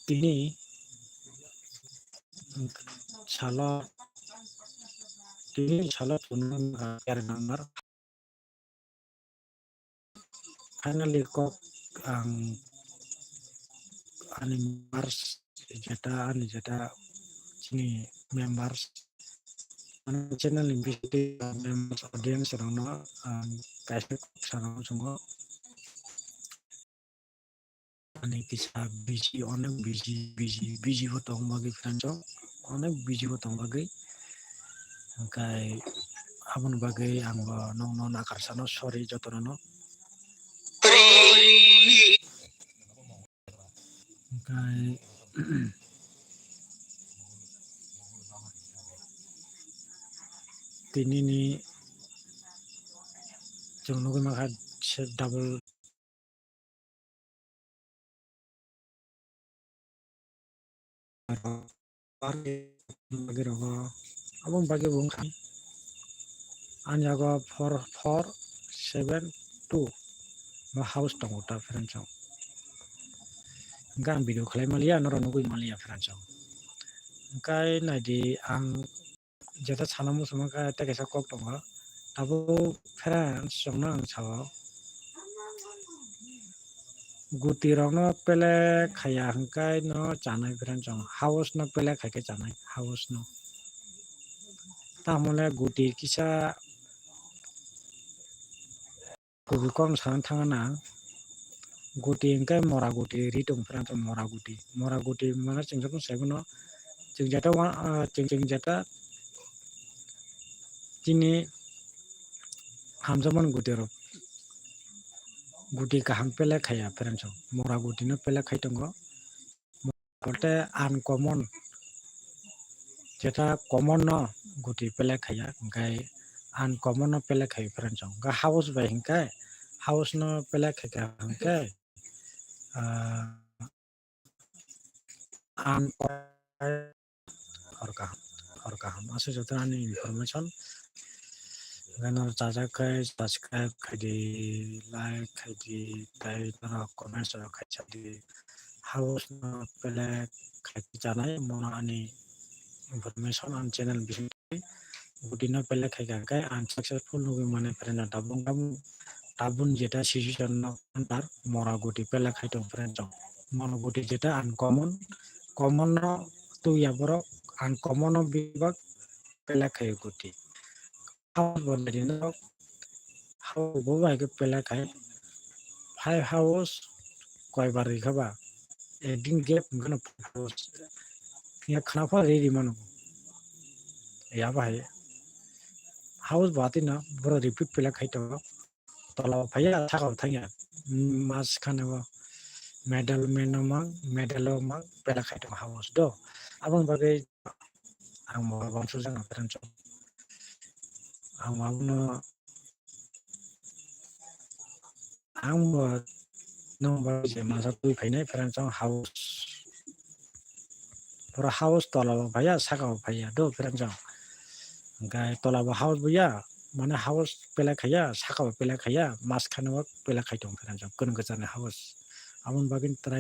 Tini salah tini salah punung kaya number finally kok ang animars jeta sini members channel invite members audience rano kaise sarang sungo ani kisa busy botong bagi franco onek busy botong bagi kai abon bagi anggo non akar sano sorry jotono kai tini ni जों नुगै माखा double bagi rogo abang bagi bung kan anjago 4472 ma house tong uta franco gan video khlai malia noro nugui malia franco kai nadi ang jeta sanamu samaka ta kesa kok tonga abo friends songna ang sawo guti rogno pele khaya hangkai no chanai franco house no pele khaike chanai house no tamole guti kisa kubi kom san thangana guti hangkai mora guti ritung franco mora guti mana chingsapu saiguno jingjata tini hamjaman gutero guti kaham pele khaya franco mora guti no pele khaitongo kote uncommon jeta common no guti pele khaya hangkai uncommon no pele khai franco ga house bai hangkai house no pele khaya hangkai और kaham aso jotrani information gano chajakai subscribe khaidi like khaidi tai tara comments ro khaidi house no pele khaidi janai mona ani information on channel bisingti gudino pele khaiga kai unsuccessful nugi mane friend tabun jeta situation no antar mora guti pele khaitong friend mono guti jeta uncommon common no tu yaboro uncommon no bibak pele khai guti house bondari no house bo bai ke pele khai 5 hours koi bar khaba edin gap ngana house ya khana pa ready manu ya bai house bati na boro repeat pele khai to tola phaya thaka thanya mas khana medal mang pela khai to house do abang bagai ang mo bang susang franco ang mo no ba je masa tui phainai franco house pura house tola phaya saka phaya do franco gai tola house buya mana house pela khaya saka pela khaya mas khana pela khai to franco kun gajana house abang bagin try